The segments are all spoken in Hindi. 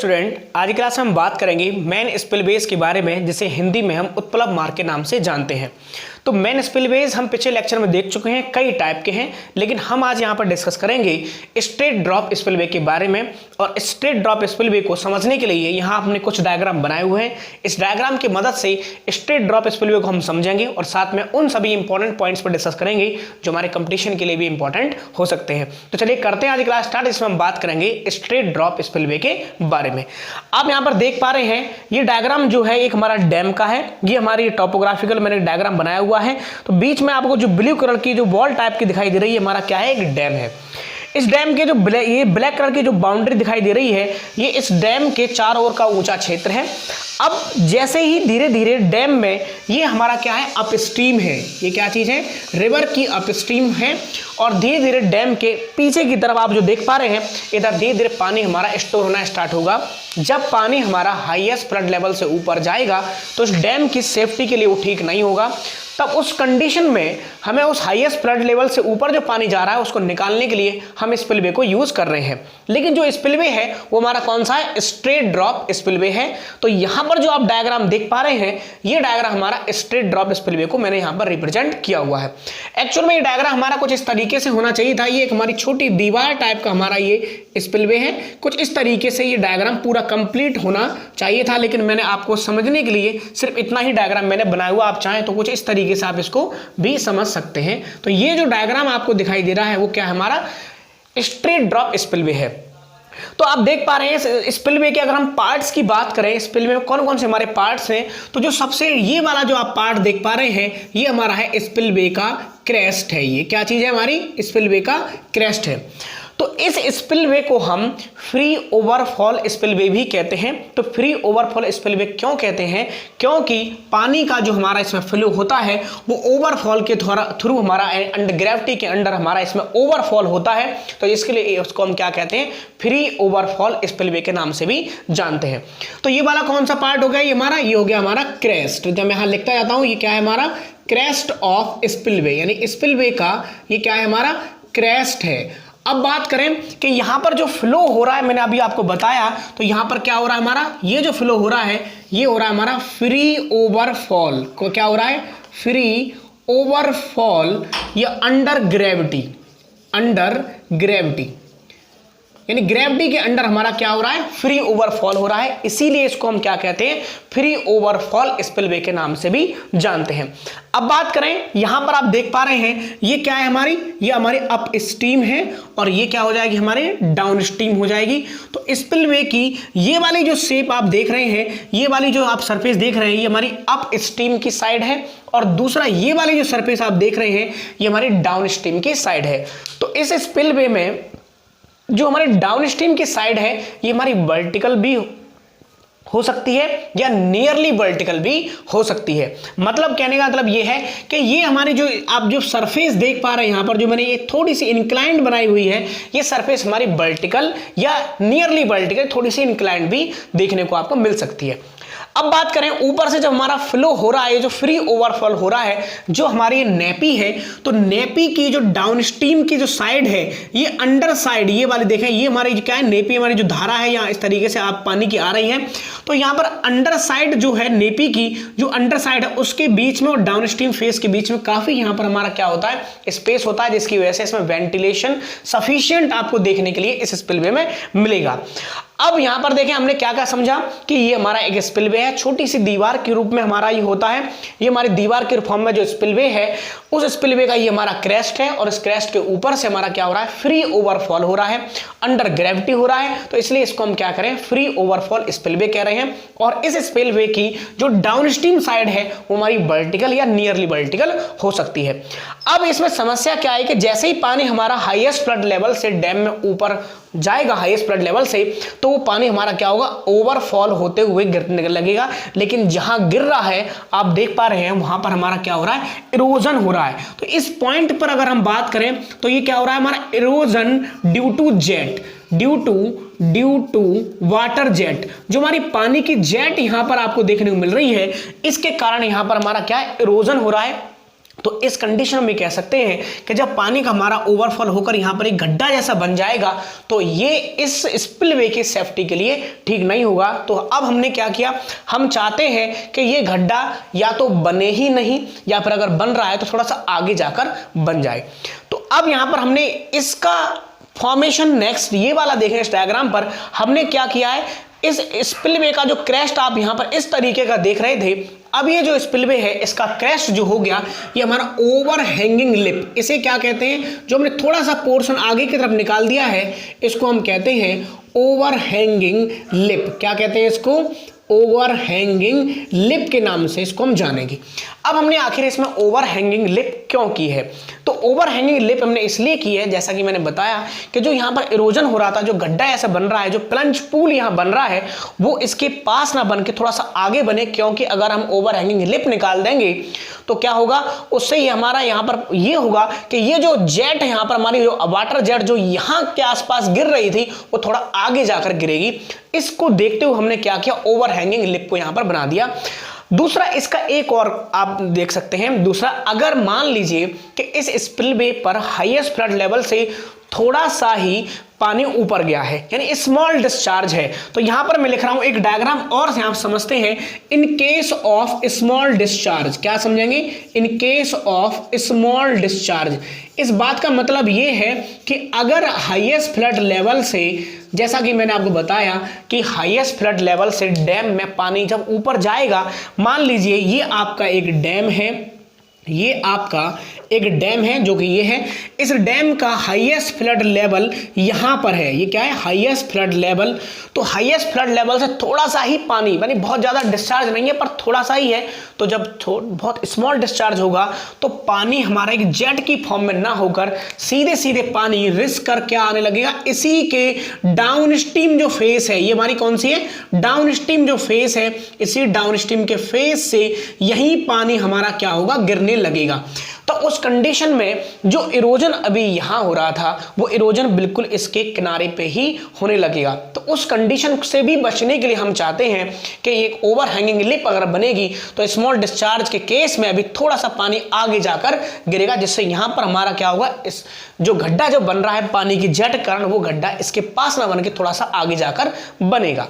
स्टूडेंट, आज की क्लास में हम बात करेंगे मेन स्पिलवेज के बारे में, जिसे हिंदी में हम उत्प्लव मार्ग के नाम से जानते हैं। तो मेन स्पिलवेज हम पिछले लेक्चर में देख चुके हैं, कई टाइप के हैं, लेकिन हम आज यहाँ पर डिस्कस करेंगे स्ट्रेट ड्रॉप स्पिलवे के बारे में। और स्ट्रेट ड्रॉप स्पिलवे को समझने के लिए यहाँ हमने कुछ डायग्राम बनाए हुए हैं। इस डायग्राम की मदद से स्ट्रेट ड्रॉप स्पिलवे को हम समझेंगे और साथ में उन सभी इंपॉर्टेंट पॉइंट्स पर डिस्कस करेंगे जो हमारे कंपटीशन के लिए भी इंपॉर्टेंट हो सकते हैं। तो चलिए करते हैं आज क्लास स्टार्ट। इसमें हम बात करेंगे स्ट्रेट ड्रॉप स्पिलवे के बारे में। आप यहाँ पर देख पा रहे हैं, ये डायग्राम जो है एक हमारा डैम का है। ये हमारी टॉपोग्राफिकल मैंने डायग्राम बनाया हुआ है। तो बीच में आपको जो ब्लू कलर की जो वॉल टाइप की दिखाई दे रही है, हमारा क्या है, एक डैम है। इस डैम के जो ये ब्लैक कलर की जो बाउंड्री दिखाई दे रही है, ये इस डैम के चारों ओर का ऊंचा क्षेत्र है। अब जैसे ही धीरे धीरे डैम में ये हमारा क्या है, अपस्ट्रीम है। ये क्या चीज है, रिवर की अपस्ट्रीम है। और धीरे धीरे डैम के पीछे की तरफ आप जो देख पा रहे हैं, इधर धीरे धीरे पानी हमारा स्टोर होना स्टार्ट होगा। जब पानी हमारा हाईएस्ट फ्लड लेवल से ऊपर जाएगा तो इस डैम की सेफ्टी के लिए वो ठीक नहीं होगा। तब उस कंडीशन में हमें उस हाईएस्ट फ्लड लेवल से ऊपर जो पानी जा रहा है उसको निकालने के लिए हम स्पिलवे को यूज कर रहे हैं। लेकिन जो स्पिलवे है वो हमारा कौन सा है, स्ट्रेट ड्रॉप स्पिलवे है। तो यहां पर जो आप डायग्राम देख पा रहे हैं, ये डायग्राम हमारा स्ट्रेट ड्रॉप स्पिलवे को मैंने यहां पर रिप्रेजेंट किया हुआ है। एक्चुअल में ये डायग्राम हमारा कुछ इस तरीके से होना चाहिए था। ये एक हमारी छोटी दीवार टाइप का हमारा ये स्पिलवे है। कुछ इस तरीके से ये डायग्राम पूरा कंप्लीट होना चाहिए था, लेकिन मैंने आपको समझने के लिए सिर्फ इतना ही डायग्राम मैंने बनाया हुआ। आप चाहें तो कुछ इस तरीके से आप इसको भी समझ सकते हैं। तो ये जो डायग्राम आपको दिखाई दे रहा है वो क्या है, हमारा स्ट्रेट ड्रॉप स्पिलवे है। तो आप देख पा रहे हैं स्पिलवे के अगर हम पार्ट्स की बात करें, स्पिलवे में कौन कौन से हमारे पार्ट्स हैं, तो जो सबसे ये वाला जो आप पार्ट देख पा रहे हैं, ये हमारा है स्पिलवे का क्रेस्ट है। ये क्या चीज है, हमारी स्पिलवे का क्रेस्ट है। तो इस स्पिलवे को हम फ्री ओवरफॉल स्पिलवे भी कहते हैं। तो फ्री ओवरफॉल स्पिलवे क्यों कहते हैं, क्योंकि पानी का जो हमारा इसमें फ्लो होता है वो ओवरफॉल के थ्रू हमारा अंडर ग्रेविटी के अंडर हमारा इसमें ओवरफॉल होता है। तो इसके लिए उसको हम क्या कहते हैं, फ्री ओवरफॉल स्पिलवे के नाम से भी जानते हैं। तो ये वाला कौन सा पार्ट हो गया, ये हमारा, ये हो गया हमारा क्रेस्ट। जब मैं यहां लिखता जाता हूं, ये क्या है हमारा, क्रेस्ट ऑफ स्पिलवे, यानी स्पिलवे का ये क्या है, हमारा क्रेस्ट है। अब बात करें कि यहां पर जो फ्लो हो रहा है, मैंने अभी आपको बताया, तो यहां पर क्या हो रहा है हमारा, ये जो फ्लो हो रहा है ये हो रहा है हमारा फ्री ओवरफॉल। को क्या हो रहा है, फ्री ओवरफॉल या अंडर ग्रेविटी, अंडर ग्रेविटी, यानी ग्रेविटी के अंडर हमारा क्या हो रहा है, फ्री ओवरफॉल हो रहा है। इसीलिए इसको हम क्या कहते हैं, फ्री ओवरफॉल स्पिलवे के नाम से भी जानते हैं। अब बात करें, यहां पर आप देख पा रहे हैं ये क्या है हमारी, ये हमारी अप स्ट्रीम है और ये क्या हो जाएगी, हमारे डाउन स्ट्रीम हो जाएगी। तो स्पिलवे की ये वाली जो शेप आप देख रहे हैं, ये वाली जो आप सरफेस देख रहे हैं, ये हमारी अप स्ट्रीम की साइड है। और दूसरा ये वाली जो सरफेस आप देख रहे हैं, ये हमारी डाउन स्ट्रीम की साइड है। तो इस स्पिलवे में जो हमारे डाउन स्ट्रीम की साइड है, ये हमारी वर्टिकल भी हो सकती है या नियरली वर्टिकल भी हो सकती है। मतलब कहने का मतलब ये है कि ये हमारी जो आप जो सरफेस देख पा रहे हैं, यहां पर जो मैंने ये थोड़ी सी इंक्लाइंड बनाई हुई है, ये सरफेस हमारी वर्टिकल या नियरली वर्टिकल, थोड़ी सी इंक्लाइंड भी देखने को आपको मिल सकती है। अब बात करें ऊपर से जब हमारा फ्लो हो रहा है, जो फ्री ओवरफ्लो हो रहा है, जो हमारी नेपी है, तो नेपी की जो डाउन स्ट्रीम की जो साइड है, ये अंडर साइड, ये वाली देखें, ये हमारी क्या है, नेपी हमारी जो धारा है यहाँ इस तरीके से आप पानी की आ रही है। तो यहाँ पर अंडर साइड जो है, नेपी की जो अंडर साइड है उसके बीच में और डाउन स्ट्रीम फेस के बीच में काफी यहाँ पर हमारा क्या होता है, स्पेस होता है, जिसकी वजह से इसमें वेंटिलेशन सफिशिएंट आपको देखने के लिए इस स्पिलवे में मिलेगा। अब यहां पर देखें हमने क्या क्या समझा कि ये हमारा एक स्पिलवे है, छोटी सी दीवार के रूप में हमारा ये होता है। ये हमारी दीवार के फॉर्म में जो स्पिलवे है, उस स्पिलवे का ये हमारा क्रेस्ट है और इस क्रेस्ट के ऊपर से हमारा क्या हो रहा है, फ्री ओवरफॉल हो रहा है, अंडर ग्रेविटी हो रहा है। तो इसलिए इसको हम क्या करें, फ्री ओवरफॉल स्पिलवे कह रहे हैं। और इस स्पिलवे की जो डाउनस्ट्रीम साइड है वो हमारी वर्टिकल या नियरली वर्टिकल हो सकती है। अब इसमें समस्या क्या है कि जैसे ही पानी हमारा हाईएस्ट फ्लड लेवल से डैम में ऊपर जाएगा, हाईएस्ट फ्लड लेवल से, तो वो पानी हमारा क्या होगा, ओवरफॉल होते हुए गिरने लगेगा। लेकिन जहां गिर रहा है आप देख पा रहे हैं, वहां पर हमारा क्या हो रहा है, इरोजन हो रहा है। तो इस पॉइंट पर अगर हम बात करें तो ये क्या हो रहा है, हमारा erosion due to jet, due to water jet, जो हमारी पानी की जेट यहां पर आपको देखने को मिल रही है, इसके कारण यहां पर हमारा क्या है, इरोजन हो रहा है। तो इस कंडीशन में कह सकते हैं कि जब पानी का हमारा ओवरफ्लो होकर यहां पर एक गड्ढा जैसा बन जाएगा तो ये इस स्पिलवे की सेफ्टी के लिए ठीक नहीं होगा। तो अब हमने क्या किया, हम चाहते हैं कि ये गड्ढा या तो बने ही नहीं या फिर अगर बन रहा है तो थोड़ा सा आगे जाकर बन जाए। तो अब यहां पर हमने इसका फॉर्मेशन नेक्स्ट ये वाला देखें, इस डायग्राम पर हमने क्या किया है, इस स्पिलवे का जो क्रेस्ट आप यहां पर इस तरीके का देख रहे थे, अब ये जो स्पिलवे है इसका क्रेस्ट जो हो गया ये हमारा ओवर हैंगिंग लिप, इसे क्या कहते हैं, जो हमने थोड़ा सा पोर्शन आगे की तरफ निकाल दिया है इसको हम कहते हैं ओवर हैंगिंग लिप। क्या कहते हैं इसको, ओवर हैंगिंग लिप के नाम से इसको हम जानेंगे। अब हमने आखिर इसमें ओवर हैंगिंग लिप क्यों की है, तो ओवर हैंगिंग लिप हमने इसलिए की है, जैसा कि मैंने बताया कि जो यहाँ पर इरोजन हो रहा था, जो गड्ढा ऐसा बन रहा है, जो प्लंज पूल यहाँ बन रहा है वो इसके पास ना बन के थोड़ा सा आगे बने, क्योंकि अगर हम ओवर हैंगिंग लिप निकाल देंगे तो क्या होगा, उससे ही हमारा यहाँ पर ये होगा कि ये जो जेट है यहाँ पर हमारी जो वाटर जेट जो यहाँ के आसपास गिर रही थी वो थोड़ा आगे जाकर गिरेगी। इसको देखते हुए हमने क्या किया, ओवर हैंगिंग लिप को यहाँ पर बना दिया। दूसरा इसका एक और आप देख सकते हैं, दूसरा अगर मान लीजिए कि इस स्पिलवे पर हाईएस्ट फ्लड लेवल से थोड़ा सा ही पानी ऊपर गया है, यानी स्मॉल डिस्चार्ज है, तो यहां पर मैं लिख रहा हूं एक डायग्राम और से आप समझते हैं, in case of small discharge, क्या समझेंगे, in case of small discharge. इस बात का मतलब यह है कि अगर हाईएस्ट फ्लड लेवल से, जैसा कि मैंने आपको बताया कि हाईएस्ट फ्लड लेवल से डैम में पानी जब ऊपर जाएगा, मान लीजिए ये आपका एक डैम है, ये आपका एक डैम है जो कि ये है, इस डैम का हाईएस्ट फ्लड लेवल यहां पर है, ये क्या है, हाईएस्ट फ्लड लेवल। तो हाईएस्ट फ्लड लेवल से थोड़ा सा ही पानी, यानी बहुत ज्यादा डिस्चार्ज नहीं है पर थोड़ा सा ही है, तो जब बहुत स्मॉल डिस्चार्ज होगा तो पानी हमारा एक जेट की फॉर्म में ना होकर सीधे सीधे पानी रिस्क करके आने लगेगा, इसी के डाउन स्ट्रीम जो फेस है, ये हमारी कौन सी है, डाउन स्ट्रीम जो फेस है, इसी डाउन स्ट्रीम के फेस से यही पानी हमारा क्या होगा, गिरने लगेगा। तो उस कंडीशन में जो इरोजन अभी यहां हो रहा था वो इरोजन बिल्कुल इसके किनारे पे ही होने लगेगा। तो उस कंडीशन से भी बचने के लिए हम चाहते हैं कि एक ओवर हैंगिंग लिप अगर बनेगी तो स्मॉल डिस्चार्ज के केस में अभी थोड़ा सा पानी आगे जाकर गिरेगा, जिससे यहां पर हमारा क्या होगा, इस जो गड्ढा जो बन रहा है पानी की जेट के कारण, वो गड्ढा इसके पास ना बन के थोड़ा सा आगे जाकर बनेगा।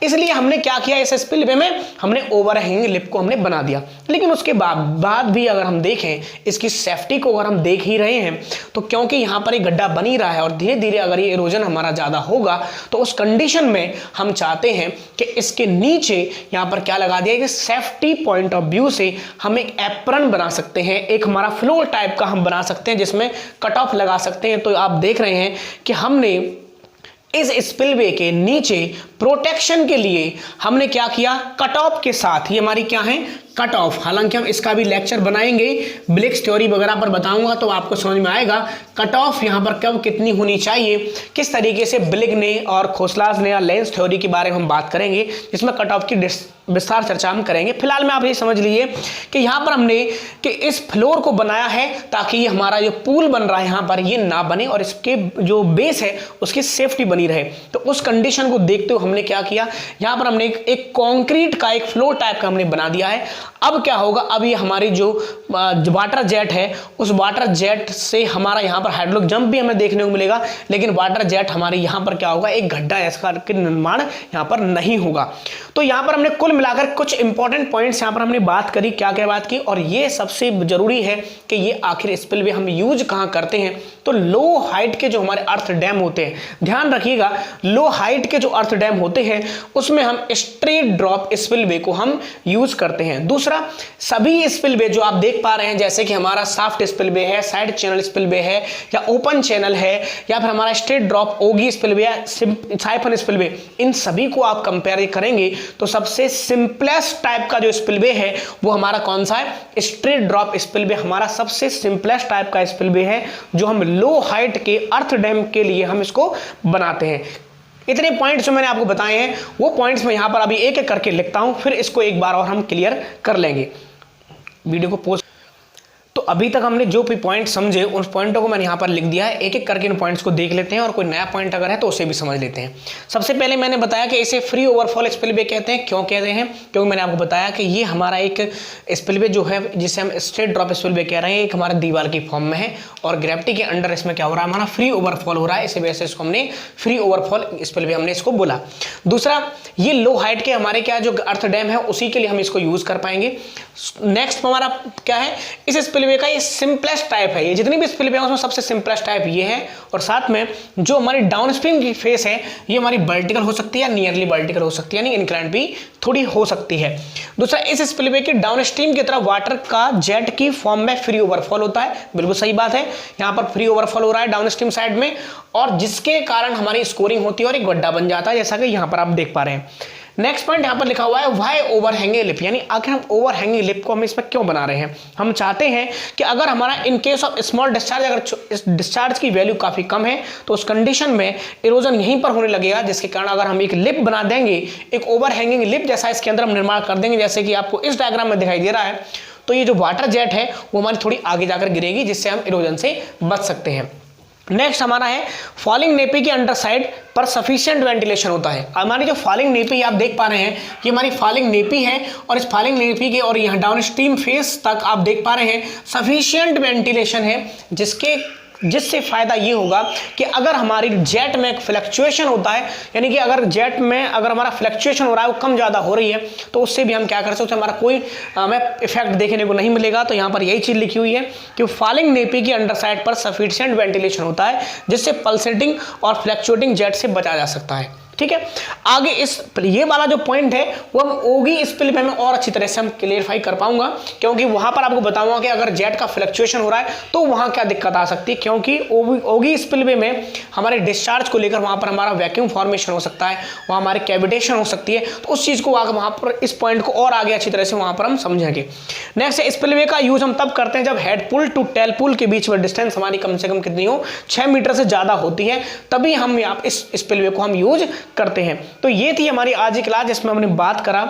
इसलिए हमने क्या किया, इस स्पिलवे में हमने ओवर हैंगिंग लिप को हमने बना दिया। लेकिन उसके बाद भी अगर हम देखें इसकी सेफ्टी को, अगर हम देख ही रहे हैं तो क्योंकि यहां पर एक गड्ढा बन ही रहा है और धीरे धीरे अगर ये इरोजन हमारा ज्यादा होगा तो उस कंडीशन में हम चाहते हैं कि इसके नीचे यहां पर क्या लगा दिया कि सेफ्टी पॉइंट ऑफ व्यू से हम एक एप्रन बना सकते हैं, एक हमारा फ्लोर टाइप का हम बना सकते हैं जिसमें कट ऑफ लगा सकते हैं। तो आप देख रहे हैं कि हमने इस स्पिलवे के नीचे प्रोटेक्शन के लिए हमने क्या किया, कट ऑफ के साथ, ये हमारी क्या है, कट ऑफ। हालांकि हम इसका भी लेक्चर बनाएंगे, ब्लिक्स थ्योरी वगैरह पर बताऊंगा तो आपको समझ में आएगा कट ऑफ यहां पर कब कितनी होनी चाहिए, किस तरीके से ब्लिग ने और खोसलाज ने या लेंस थ्योरी के बारे में हम बात करेंगे, जिसमें कट ऑफ की विस्तार चर्चा हम करेंगे। फिलहाल में आप ये समझ लीजिए कि यहां पर हमने कि इस फ्लोर को बनाया है ताकि ये हमारा जो पूल बन रहा है यहां पर ये ना बने और इसके जो बेस है उसकी सेफ्टी बनी रहे। तो उस कंडीशन को देखते हुए हमने क्या किया, यहां पर हमने एक कंक्रीट का एक फ्लोर टाइप का हमने बना दिया है। अब क्या होगा, अब ये हमारी जो वाटर जेट है उस वाटर जेट से हमारा यहां पर हाइड्रोलिक जंप भी हमें देखने को मिलेगा, लेकिन वाटर जेट हमारे यहां पर क्या होगा, एक गड्ढा ऐसा का निर्माण यहां पर नहीं होगा। तो यहां पर हमने कुल मिलाकर कुछ इंपॉर्टेंट पॉइंट्स यहां पर हमने बात करी, क्या क्या बात की, और ये सबसे जरूरी है कि ये आखिर स्पिलवे हम यूज कहां करते हैं। तो लो हाइट के जो हमारे अर्थ डैम होते हैं, ध्यान रखिएगा, लो हाइट के जो अर्थ डैम होते हैं उसमें हम स्ट्रेट ड्रॉप स्पिलवे को हम यूज करते हैं। दूसरा, सभी स्पिलवे जो आप देख पा रहे हैं, जैसे कि हमारा सॉफ्ट स्पिलवे है, साइड चैनल स्पिलवे है, या ओपन चैनल है, या फिर हमारा स्ट्रेट ड्रॉप ओगी स्पिलवे या साइफन स्पिलवे, इन सभी को आप कंपेयर करेंगे तो सबसे सिंपलेस्ट टाइप का जो स्पिलवे है वो हमारा कौन सा है, स्ट्रेट ड्रॉप स्पिलवे हमारा सबसे सिंपलेस्ट टाइप का स्पिलवे है, जो हम लो हाइट के अर्थ डैम के लिए हम इसको बनाते हैं। इतने पॉइंट्स जो मैंने आपको बताए हैं वो पॉइंट्स मैं यहां पर अभी एक एक करके लिखता हूं, फिर इसको एक बार और हम क्लियर कर लेंगे। वीडियो को पोस्ट। तो अभी तक हमने जो भी पॉइंट समझे उन पॉइंटों को मैंने यहाँ पर लिख दिया है, एक एक करके इन पॉइंट्स को देख लेते हैं और कोई नया पॉइंट अगर है तो उसे भी समझ लेते हैं। सबसे पहले मैंने बताया कि इसे फ्री ओवरफॉल स्पिलवे कहते हैं। क्यों कहते हैं? क्योंकि मैंने आपको बताया कि ये हमारा एक स्पिलवे जो है जिसे हम स्ट्रेट ड्रॉप स्पिलवे कह रहे हैं, एक हमारे दीवार की फॉर्म में है और ग्रेविटी के अंडर इसमें क्या हो रहा है, हमारा फ्री ओवरफॉल हो रहा है, इसी वजह से इसको हमने फ्री ओवरफॉल स्पिलवे हमने इसको बोला। दूसरा, ये लो हाइट के हमारे क्या जो अर्थ डैम है उसी के लिए हम इसको यूज कर पाएंगे। नेक्स्ट हमारा क्या है, इस स्पिलवे का ये सिंपलेस्ट टाइप है, ये जितनी भी स्पिलवे है उसमें सबसे सिंपलेस्ट टाइप ये है। और साथ में जो हमारी डाउनस्ट्रीम की फेस है ये हमारी वर्टिकल हो सकती है, नियरली वर्टिकल हो सकती है, यानी इंक्लाइंड भी थोड़ी हो सकती है। दूसरा, इस स्पिलवे के डाउनस्ट्रीम की तरफ वाटर का जेट की फॉर्म में फ्री ओवरफॉल होता है। बिल्कुल सही बात है, यहाँ पर फ्री ओवरफॉल हो रहा है डाउनस्ट्रीम साइड में और जिसके कारण हमारी स्कोरिंग होती है और एक गड्ढा बन जाता है, जैसा कि यहाँ पर आप देख पा रहे हैं। नेक्स्ट पॉइंट यहाँ पर लिखा हुआ है वाई ओवरहैंगिंग लिप, यानी आखिर हम ओवरहैंगिंग लिप को हम इसमें क्यों बना रहे हैं। हम चाहते हैं कि अगर हमारा in case of small discharge, अगर इस डिस्चार्ज की वैल्यू काफी कम है तो उस कंडीशन में इरोजन यहीं पर होने लगेगा, जिसके कारण अगर हम एक लिप बना देंगे, एक ओवरहैंगिंग लिप जैसा इसके अंदर हम निर्माण कर देंगे, जैसे कि आपको इस डायग्राम में दिखाई दे रहा है, तो ये जो वाटर जेट है वो हमारी थोड़ी आगे जाकर गिरेगी, जिससे हम इरोजन से बच सकते हैं। नेक्स्ट हमारा है फॉलिंग नेपी के अंडर साइड पर सफिशिएंट वेंटिलेशन होता है। हमारी जो फॉलिंग नेपी आप देख पा रहे हैं, ये हमारी फॉलिंग नेपी है और इस फॉलिंग नेपी के और यहाँ डाउन स्ट्रीम फेस तक आप देख पा रहे हैं सफिशिएंट वेंटिलेशन है, जिससे फायदा ये होगा कि अगर हमारी जेट में फ्लक्चुएशन होता है, यानी कि अगर जेट में अगर हमारा फ्लक्चुएशन हो रहा है वो कम ज़्यादा हो रही है, तो उससे भी हम क्या कर सकते हैं, हमारा कोई हमें इफेक्ट देखने को नहीं मिलेगा। तो यहाँ पर यही चीज़ लिखी हुई है कि फॉलिंग नेपी की अंडर साइड पर सफिशिएंट वेंटिलेशन होता है, जिससे पल्सेटिंग और फ्लक्चुएटिंग जेट से बचा जा सकता है। ठीक है, आगे ये वाला जो पॉइंट है वो हम ओगी स्पिलवे में और अच्छी तरह से हम क्लियरफाई कर पाऊंगा, क्योंकि वहां पर आपको बताऊंगा कि अगर जेट का फ्लक्चुएशन हो रहा है तो वहां क्या दिक्कत आ सकती है, क्योंकि ओगी स्पिलवे में हमारे डिस्चार्ज को लेकर वहां पर हमारा वैक्यूम फॉर्मेशन हो सकता है, वहां हमारी कैविटेशन हो सकती है, तो उस चीज को आगे वहां पर इस पॉइंट को और आगे अच्छी तरह से वहां पर हम समझेंगे। नेक्स्ट, स्पिलवे का यूज हम तब करते हैं जब हेड पुल टू टेल पुल के बीच में डिस्टेंस हमारी कम से कम कितनी हो, 6 मीटर से ज्यादा होती है, तभी हम इस स्पिलवे को हम यूज करते हैं। तो ये थी हमारी आज की क्लास, जिसमें हमने बात करा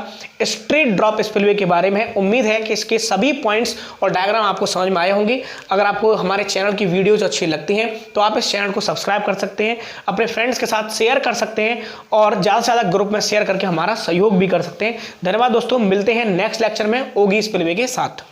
स्ट्रेट ड्रॉप स्पिलवे के बारे में। उम्मीद है कि इसके सभी पॉइंट्स और डायग्राम आपको समझ में आए होंगे। अगर आपको हमारे चैनल की वीडियोज अच्छी लगती हैं तो आप इस चैनल को सब्सक्राइब कर सकते हैं, अपने फ्रेंड्स के साथ शेयर कर सकते हैं और ज़्यादा से ज़्यादा ग्रुप में शेयर करके हमारा सहयोग भी कर सकते हैं। धन्यवाद दोस्तों, मिलते हैं नेक्स्ट लेक्चर में ओगी स्पिलवे के साथ।